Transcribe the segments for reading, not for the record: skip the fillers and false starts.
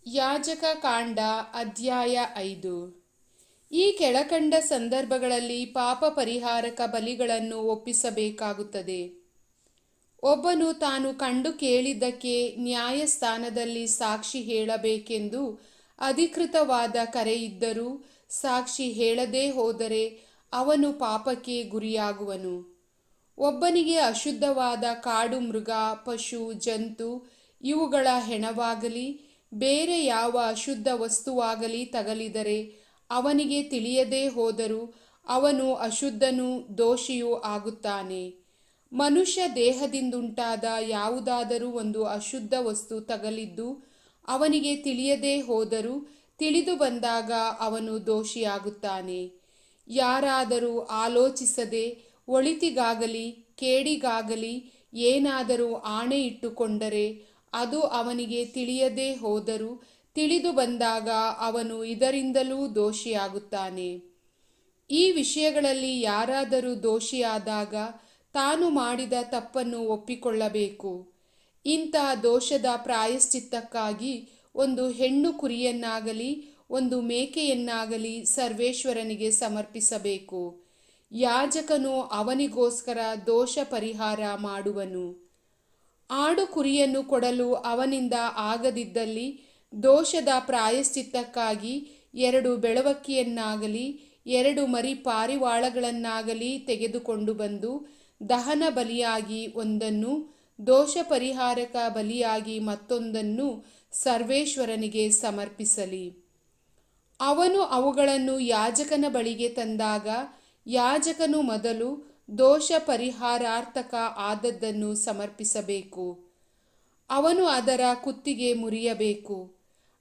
ಯಾಜಕ ಕಾಂಡ ಅಧ್ಯಾಯ 5. ಈ ಕೆಳಕಂಡ ಸಂದರ್ಭಗಳಲ್ಲಿ ಪಾಪ ಪರಿಹಾರಕ ಬಲಿಗಳನ್ನು ಒಪ್ಪಿಸಬೇಕಾಗುತ್ತದೆ. ಒಬ್ಬನು ತಾನು ಕಂಡು ಕೇಳಿದ್ದಕ್ಕೆ ನ್ಯಾಯಸ್ಥಾನದಲ್ಲಿ ಸಾಕ್ಷಿ ಹೇಳಬೇಕೆಂದು ಅಧಿಕೃತವಾದ ಕರೆಯಿದ್ದರೂ ಸಾಕ್ಷಿ ಹೇಳದೇ ಹೋದರೆ ಅವನು ಪಾಪಕ್ಕೆ ಗುರಿಯಾಗುವನು. ಒಬ್ಬನಿಗೆ ಅಶುದ್ಧವಾದ ಕಾಡು ಮೃಗ, ಪಶು, ಜಂತು ಇವುಗಳ ಹೆಣವಾಗಲಿ ಬೇರೆ ಯಾವ ಅಶುದ್ಧ ವಸ್ತುವಾಗಲಿ ತಗಲಿದರೆ ಅವನಿಗೆ ತಿಳಿಯದೇ ಹೋದರೂ ಅವನು ಅಶುದ್ಧನೂ ದೋಷಿಯೂ ಆಗುತ್ತಾನೆ. ಮನುಷ್ಯ ದೇಹದಿಂದುಂಟಾದ ಯಾವುದಾದರೂ ಒಂದು ಅಶುದ್ಧ ವಸ್ತು ತಗಲಿದ್ದು ಅವನಿಗೆ ತಿಳಿಯದೇ ಹೋದರೂ ತಿಳಿದು ಬಂದಾಗ ಅವನು ದೋಷಿಯಾಗುತ್ತಾನೆ. ಯಾರಾದರೂ ಆಲೋಚಿಸದೆ ಒಳಿತಿಗಾಗಲಿ ಕೇಡಿಗಾಗಲಿ ಏನಾದರೂ ಆಣೆ ಇಟ್ಟುಕೊಂಡರೆ ಅದು ಅವನಿಗೆ ತಿಳಿಯದೇ ಹೋದರೂ ತಿಳಿದು ಬಂದಾಗ ಅವನು ಇದರಿಂದಲೂ ದೋಷಿಯಾಗುತ್ತಾನೆ. ಈ ವಿಷಯಗಳಲ್ಲಿ ಯಾರಾದರೂ ದೋಷಿಯಾದಾಗ ತಾನು ಮಾಡಿದ ತಪ್ಪನ್ನು ಒಪ್ಪಿಕೊಳ್ಳಬೇಕು. ಇಂಥ ದೋಷದ ಪ್ರಾಯಶ್ಚಿತ್ತಕ್ಕಾಗಿ ಒಂದು ಹೆಣ್ಣು ಕುರಿಯನ್ನಾಗಲಿ ಒಂದು ಮೇಕೆಯನ್ನಾಗಲಿ ಸರ್ವೇಶ್ವರನಿಗೆ ಸಮರ್ಪಿಸಬೇಕು. ಯಾಜಕನು ಅವನಿಗೋಸ್ಕರ ದೋಷ ಪರಿಹಾರ ಮಾಡುವನು. ಆಡು ಕುರಿಯನ್ನು ಕೊಡಲು ಅವನಿಂದ ಆಗದಿದ್ದಲ್ಲಿ ದೋಷದ ಪ್ರಾಯಶ್ಚಿತ್ತಕ್ಕಾಗಿ 2 ಬೆಳವಕ್ಕಿಯನ್ನಾಗಲಿ 2 ಮರಿ ಪಾರಿವಾಳಗಳನ್ನಾಗಲಿ ತೆಗೆದುಕೊಂಡು ಬಂದು ದಹನ ಬಲಿಯಾಗಿ ಒಂದನ್ನು, ದೋಷ ಪರಿಹಾರಕ ಬಲಿಯಾಗಿ ಮತ್ತೊಂದನ್ನು ಸರ್ವೇಶ್ವರನಿಗೆ ಸಮರ್ಪಿಸಲಿ. ಅವನು ಅವುಗಳನ್ನು ಯಾಜಕನ ಬಳಿಗೆ ತಂದಾಗ ಯಾಜಕನು ಮೊದಲು ದೋಷ ಪರಿಹಾರಾರ್ಥಕ ಆದದ್ದನ್ನು ಸಮರ್ಪಿಸಬೇಕು. ಅವನು ಅದರ ಕುತ್ತಿಗೆ ಮುರಿಯಬೇಕು.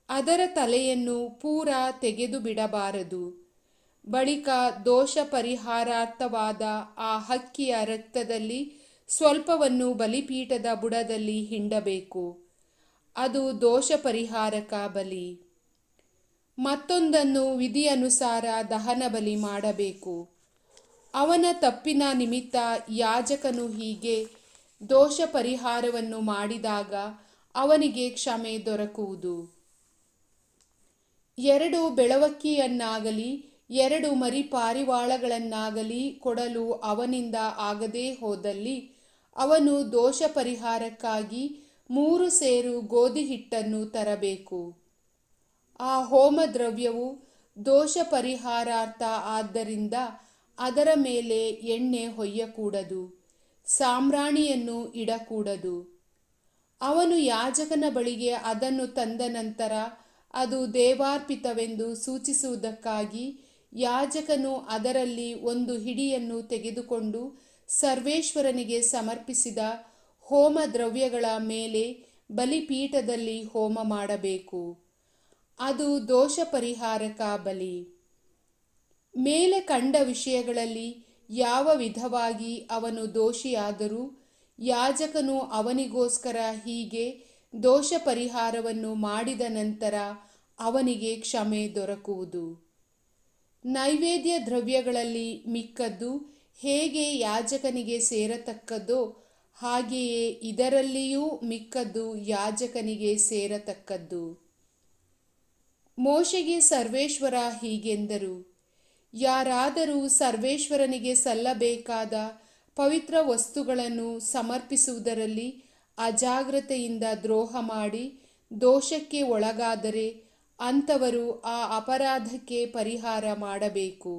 ಅದರ ತಲೆಯನ್ನು ಪೂರ ತೆಗೆದು ಬಿಡಬಾರದು. ಬಳಿಕ ದೋಷ ಪರಿಹಾರಾರ್ಥವಾದ ಆ ಹಕ್ಕಿಯ ರಕ್ತದಲ್ಲಿ ಸ್ವಲ್ಪವನ್ನು ಬಲಿಪೀಠದ ಬುಡದಲ್ಲಿ ಹಿಂಡಬೇಕು. ಅದು ದೋಷ ಪರಿಹಾರಕ ಬಲಿ. ಮತ್ತೊಂದನ್ನು ವಿಧಿಯನುಸಾರ ದಹನ ಬಲಿ ಮಾಡಬೇಕು. ಅವನ ತಪ್ಪಿನ ನಿಮಿತ್ತ ಯಾಜಕನು ಹೀಗೆ ದೋಷ ಪರಿಹಾರವನ್ನು ಮಾಡಿದಾಗ ಅವನಿಗೆ ಕ್ಷಮೆ ದೊರಕುವುದು. 2 ಬೆಳವಕ್ಕಿಯನ್ನಾಗಲಿ 2 ಮರಿ ಪಾರಿವಾಳಗಳನ್ನಾಗಲಿ ಕೊಡಲು ಅವನಿಂದ ಆಗದೇ ಹೋದಲ್ಲಿ ಅವನು ದೋಷ ಪರಿಹಾರಕ್ಕಾಗಿ 3 ಸೇರು ಗೋಧಿ ಹಿಟ್ಟನ್ನು ತರಬೇಕು. ಆ ಹೋಮ ದ್ರವ್ಯವು ದೋಷ ಪರಿಹಾರಾರ್ಥ ಆದ್ದರಿಂದ ಅದರ ಮೇಲೆ ಎಣ್ಣೆ ಹೊಯ್ಯಕೂಡದು, ಸಾಂಬ್ರಾಣಿಯನ್ನು ಇಡಕೂಡದು. ಅವನು ಯಾಜಕನ ಬಳಿಗೆ ಅದನ್ನು ತಂದ ನಂತರ ಅದು ದೇವಾರ್ಪಿತವೆಂದು ಸೂಚಿಸುವುದಕ್ಕಾಗಿ ಯಾಜಕನು ಅದರಲ್ಲಿ 1 ಹಿಡಿಯನ್ನು ತೆಗೆದುಕೊಂಡು ಸರ್ವೇಶ್ವರನಿಗೆ ಸಮರ್ಪಿಸಿದ ಹೋಮ ದ್ರವ್ಯಗಳ ಮೇಲೆ ಬಲಿಪೀಠದಲ್ಲಿ ಹೋಮ ಮಾಡಬೇಕು. ಅದು ದೋಷ ಪರಿಹಾರಕ ಬಲಿ. ಮೇಲೆ ಕಂಡ ವಿಷಯಗಳಲ್ಲಿ ಯಾವ ವಿಧವಾಗಿ ಅವನು ದೋಷಿಯಾದರೂ ಯಾಜಕನು ಅವನಿಗೋಸ್ಕರ ಹೀಗೆ ದೋಷ ಪರಿಹಾರವನ್ನು ಮಾಡಿದ ನಂತರ ಅವನಿಗೆ ಕ್ಷಮೆ ದೊರಕುವುದು. ನೈವೇದ್ಯ ದ್ರವ್ಯಗಳಲ್ಲಿ ಮಿಕ್ಕದ್ದು ಹೇಗೆ ಯಾಜಕನಿಗೆ ಸೇರತಕ್ಕದ್ದೋ ಹಾಗೆಯೇ ಇದರಲ್ಲಿಯೂ ಮಿಕ್ಕದ್ದು ಯಾಜಕನಿಗೆ ಸೇರತಕ್ಕದ್ದು. ಮೋಶೆಗೆ ಸರ್ವೇಶ್ವರ ಹೀಗೆಂದರು, ಯಾರಾದರೂ ಸರ್ವೇಶ್ವರನಿಗೆ ಸಲ್ಲಬೇಕಾದ ಪವಿತ್ರ ವಸ್ತುಗಳನ್ನು ಸಮರ್ಪಿಸುವುದರಲ್ಲಿ ಅಜಾಗ್ರತೆಯಿಂದ ದ್ರೋಹ ಮಾಡಿ ದೋಷಕ್ಕೆ ಒಳಗಾದರೆ ಅಂಥವರು ಆ ಅಪರಾಧಕ್ಕೆ ಪರಿಹಾರ ಮಾಡಬೇಕು.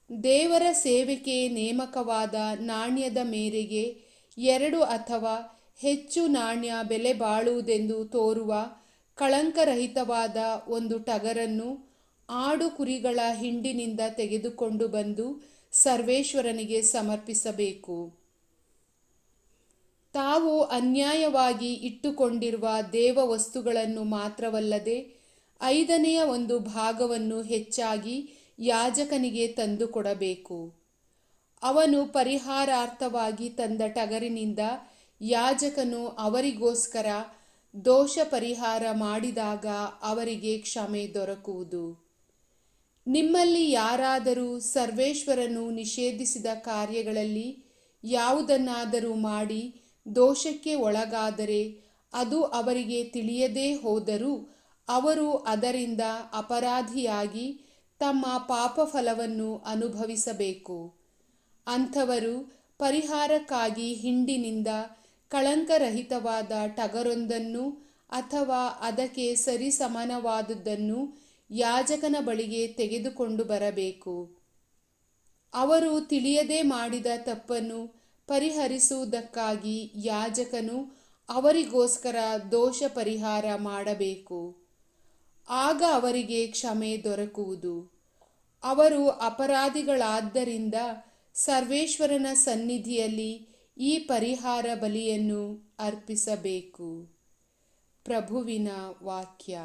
ದೇವರ ಸೇವೆಗೆ ನೇಮಕವಾದ ನಾಣ್ಯದ ಮೇರೆಗೆ 2 ಅಥವಾ ಹೆಚ್ಚು ನಾಣ್ಯ ಬೆಲೆ ಬಾಳುವುದೆಂದು ತೋರುವ ಕಳಂಕರಹಿತವಾದ 1 ಟಗರನ್ನು ಆಡು ಕುರಿಗಳ ಹಿಂಡಿನಿಂದ ತೆಗೆದುಕೊಂಡು ಬಂದು ಸರ್ವೇಶ್ವರನಿಗೆ ಸಮರ್ಪಿಸಬೇಕು. ತಾವು ಅನ್ಯಾಯವಾಗಿ ಇಟ್ಟುಕೊಂಡಿರುವ ದೇವ ವಸ್ತುಗಳನ್ನು ಮಾತ್ರವಲ್ಲದೆ 5ನೇ 1 ಭಾಗವನ್ನು ಹೆಚ್ಚಾಗಿ ಯಾಜಕನಿಗೆ ತಂದು ಕೊಡಬೇಕು. ಅವನು ಪರಿಹಾರಾರ್ಥವಾಗಿ ತಂದ ಟಗರಿನಿಂದ ಯಾಜಕನು ಅವರಿಗೋಸ್ಕರ ದೋಷ ಪರಿಹಾರ ಮಾಡಿದಾಗ ಅವರಿಗೆ ಕ್ಷಮೆ ದೊರಕುವುದು. ನಿಮ್ಮಲ್ಲಿ ಯಾರಾದರೂ ಸರ್ವೇಶ್ವರನು ನಿಷೇಧಿಸಿದ ಕಾರ್ಯಗಳಲ್ಲಿ ಯಾವುದನ್ನಾದರೂ ಮಾಡಿ ದೋಷಕ್ಕೆ ಒಳಗಾದರೆ ಅದು ಅವರಿಗೆ ತಿಳಿಯದೇ ಹೋದರೂ ಅವರು ಅದರಿಂದ ಅಪರಾಧಿಯಾಗಿ ತಮ್ಮ ಪಾಪಫಲವನ್ನು ಅನುಭವಿಸಬೇಕು. ಅಂಥವರು ಪರಿಹಾರಕ್ಕಾಗಿ ಹಿಂಡಿನಿಂದ ಕಳಂಕರಹಿತವಾದ ಟಗರೊಂದನ್ನು ಅಥವಾ ಅದಕ್ಕೆ ಸರಿಸಮಾನವಾದುದನ್ನು ಯಾಜಕನ ಬಳಿಗೆ ತೆಗೆದುಕೊಂಡು ಬರಬೇಕು. ಅವರು ತಿಳಿಯದೆ ಮಾಡಿದ ತಪ್ಪನ್ನು ಪರಿಹರಿಸುವುದಕ್ಕಾಗಿ ಯಾಜಕನು ಅವರಿಗೋಸ್ಕರ ದೋಷ ಪರಿಹಾರ ಮಾಡಬೇಕು. ಆಗ ಅವರಿಗೆ ಕ್ಷಮೆ ದೊರಕುವುದು. ಅವರು ಅಪರಾಧಿಗಳಾದ್ದರಿಂದ ಸರ್ವೇಶ್ವರನ ಸನ್ನಿಧಿಯಲ್ಲಿ ಈ ಪರಿಹಾರ ಬಲಿಯನ್ನು ಅರ್ಪಿಸಬೇಕು. ಪ್ರಭುವಿನ ವಾಕ್ಯ.